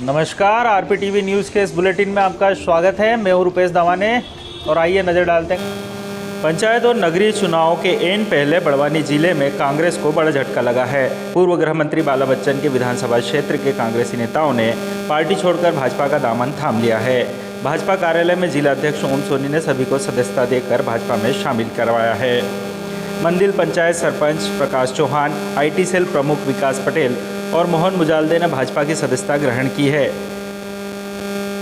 नमस्कार, आरपीटीवी न्यूज़ के इस बुलेटिन में आपका स्वागत है। मैं हूं रुपेश दवाने और आइए नज़र डालते हैं। पंचायत और नगरीय चुनाव के एन पहले बड़वानी जिले में कांग्रेस को बड़ा झटका लगा है। पूर्व गृह मंत्री बाला बच्चन के विधानसभा क्षेत्र के कांग्रेसी नेताओं ने पार्टी छोड़कर भाजपा का दामन थाम लिया है। भाजपा कार्यालय में जिला अध्यक्ष ओम सोनी ने सभी को सदस्यता देकर भाजपा में शामिल करवाया है। मंदिल पंचायत सरपंच प्रकाश चौहान, IT सेल प्रमुख विकास पटेल और मोहन मुजाल्दे ने भाजपा की सदस्यता ग्रहण की है।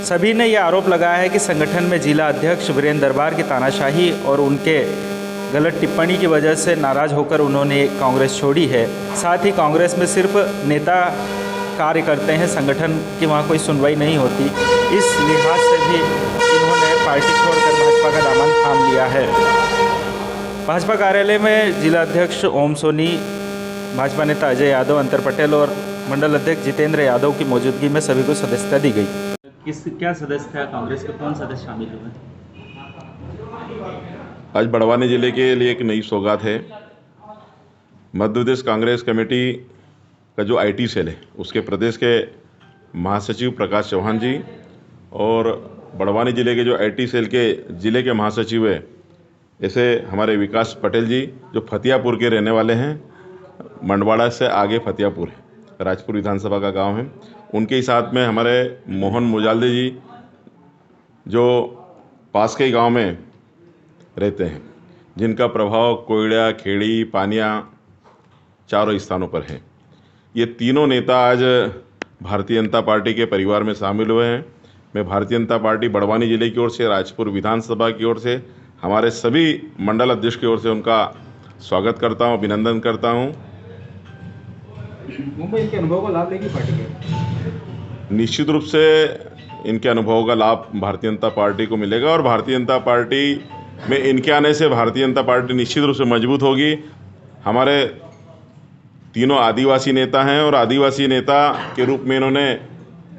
सभी ने यह आरोप लगाया है कि संगठन में जिला अध्यक्ष वीरेंद्र दरबार की तानाशाही और उनके गलत टिप्पणी की वजह से नाराज होकर उन्होंने कांग्रेस छोड़ी है। साथ ही कांग्रेस में सिर्फ नेता कार्य करते हैं, संगठन की वहाँ कोई सुनवाई नहीं होती। इस लिहाज से भी इन्होंने पार्टी छोड़कर भाजपा का दामन थाम लिया है। भाजपा कार्यालय में जिला अध्यक्ष ओम सोनी, भाजपा नेता अजय यादव, अंतर पटेल और मंडल अध्यक्ष जितेंद्र यादव की मौजूदगी में सभी को सदस्यता दी गई। क्या सदस्य है कांग्रेस के, कौन सदस्य शामिल हुए? आज बड़वानी जिले के लिए एक नई सौगात है। मध्य प्रदेश कांग्रेस कमेटी का जो IT सेल है उसके प्रदेश के महासचिव प्रकाश चौहान जी और बड़वानी जिले के जो IT सेल के जिले के महासचिव है ऐसे हमारे विकास पटेल जी जो फतियापुर के रहने वाले हैं, मंडवाड़ा से आगे फतियापुर है, राजपुर विधानसभा का गांव है। उनके ही साथ में हमारे मोहन मुजाल्दे जी जो पास के गांव में रहते हैं, जिनका प्रभाव कोयड़ा, खेड़ी, पानिया चारों स्थानों पर है। ये तीनों नेता आज भारतीय जनता पार्टी के परिवार में शामिल हुए हैं। मैं भारतीय जनता पार्टी बड़वानी जिले की ओर से, राजपुर विधानसभा की ओर से, हमारे सभी मंडल अध्यक्ष की ओर से उनका स्वागत करता हूं, अभिनंदन करता हूं। मुंबई इनके अनुभव का लाभ लेगी पार्टी के? निश्चित रूप से इनके अनुभव का लाभ भारतीय जनता पार्टी को मिलेगा और भारतीय जनता पार्टी में इनके आने से भारतीय जनता पार्टी निश्चित रूप से मजबूत होगी। हमारे तीनों आदिवासी नेता हैं और आदिवासी नेता के रूप में इन्होंने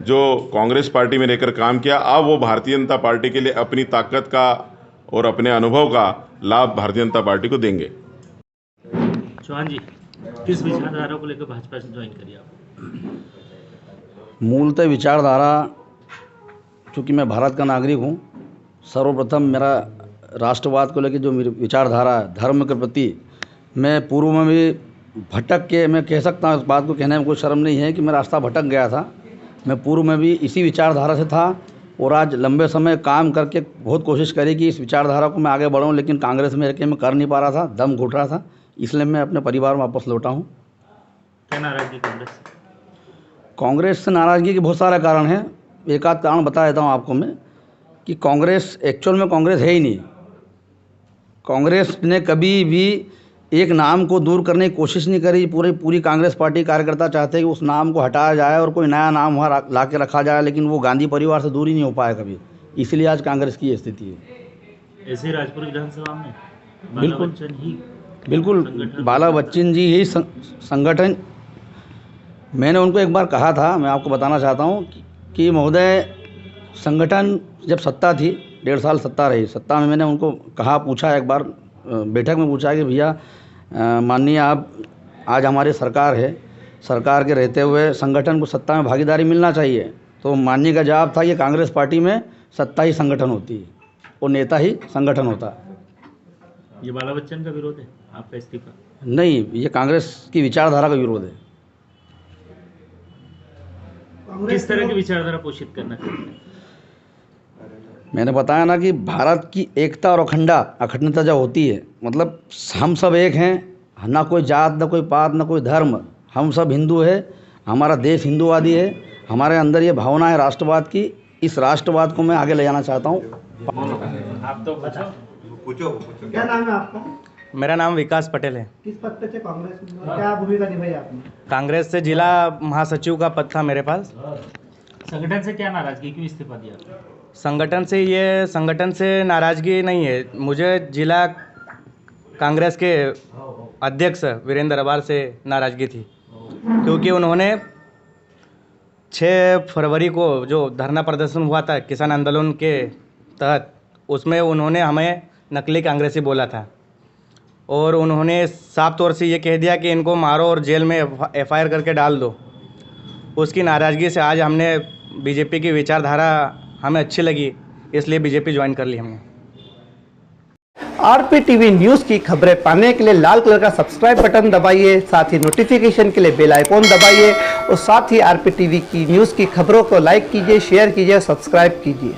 जो कांग्रेस पार्टी में रहकर काम किया, अब वो भारतीय जनता पार्टी के लिए अपनी ताकत का और अपने अनुभव का लाभ भारतीय जनता पार्टी को देंगे। चौहान जी, किस विचारधारा को लेकर भाजपा से ज्वाइन करिए आप? मूलतः विचारधारा, चूँकि मैं भारत का नागरिक हूँ, सर्वप्रथम मेरा राष्ट्रवाद को लेकर जो मेरी विचारधारा है, धर्म के प्रति, मैं पूर्व में भी भटक के, मैं कह सकता हूँ, इस बात को कहने में कोई शर्म नहीं है कि मैं रास्ता भटक गया था। मैं पूर्व में भी इसी विचारधारा से था और आज लंबे समय काम करके बहुत कोशिश करी कि इस विचारधारा को मैं आगे बढ़ाऊँ, लेकिन कांग्रेस में रहकर मैं कर नहीं पा रहा था, दम घुट रहा था, इसलिए मैं अपने परिवार में वापस लौटा हूँ। क्या नाराजगी कांग्रेस से? कांग्रेस से नाराज़गी के बहुत सारे कारण हैं। एक आध कारण बता देता हूँ आपको मैं कि कांग्रेस एक्चुअल में कांग्रेस है ही नहीं। कांग्रेस ने कभी भी एक नाम को दूर करने की कोशिश नहीं करी। पूरी कांग्रेस पार्टी कार्यकर्ता चाहते हैं कि उस नाम को हटाया जाए और कोई नया नाम वहाँ ला के रखा जाए, लेकिन वो गांधी परिवार से दूर ही नहीं हो पाया कभी। इसलिए आज कांग्रेस की ये स्थिति है। ऐसे राजपुर विधानसभा में बिल्कुल बाला बच्चन जी ही संगठन। मैंने उनको एक बार कहा था, मैं आपको बताना चाहता हूँ कि महोदय, संगठन जब सत्ता थी, 1.5 साल सत्ता रही, सत्ता में मैंने उनको कहा, पूछा एक बार बैठक में पूछा कि भैया माननीय आप, आज हमारी सरकार है, सरकार के रहते हुए संगठन को सत्ता में भागीदारी मिलना चाहिए। तो माननीय का जवाब था कि कांग्रेस पार्टी में सत्ता ही संगठन होती है और नेता ही संगठन होता है। ये बाला बच्चन का विरोध है आपका इस्तीफा? नहीं, ये कांग्रेस की विचारधारा का विरोध है। किस तरह की विचारधारा पोषित करना चाहते हैं? मैंने बताया ना कि भारत की एकता और अखंडता जब होती है, मतलब हम सब एक हैं, ना कोई जात, ना कोई पात, ना कोई धर्म, हम सब हिंदू है, हमारा देश हिंदूवादी है, हमारे अंदर ये भावना है राष्ट्रवाद की। इस राष्ट्रवाद को मैं आगे ले जाना चाहता हूँ। आप तो पूछो। क्या नाम है आपका? मेरा नाम विकास पटेल है। किस पद पे थे कांग्रेस में? क्या भूमिका निभाई आपने? कांग्रेस से जिला महासचिव का पद था मेरे पास। संगठन से क्या नाराजगी, क्यों इस्तीफा दिया? संगठन से नाराजगी नहीं है, मुझे जिला कांग्रेस के अध्यक्ष वीरेंद्र दरबार से नाराजगी थी, क्योंकि उन्होंने 6 फरवरी को जो धरना प्रदर्शन हुआ था किसान आंदोलन के तहत, उसमें उन्होंने हमें नकली कांग्रेसी बोला था और उन्होंने साफ तौर से ये कह दिया कि इनको मारो और जेल में FIR करके डाल दो। उसकी नाराज़गी से आज हमने बीजेपी की विचारधारा हमें अच्छी लगी, इसलिए बीजेपी ज्वाइन कर ली हमने। RPTV न्यूज़ की खबरें पाने के लिए लाल कलर का सब्सक्राइब बटन दबाइए, साथ ही नोटिफिकेशन के लिए बेल आइकॉन दबाइए और साथ ही RPTV की न्यूज़ की खबरों को लाइक कीजिए, शेयर कीजिए, सब्सक्राइब कीजिए।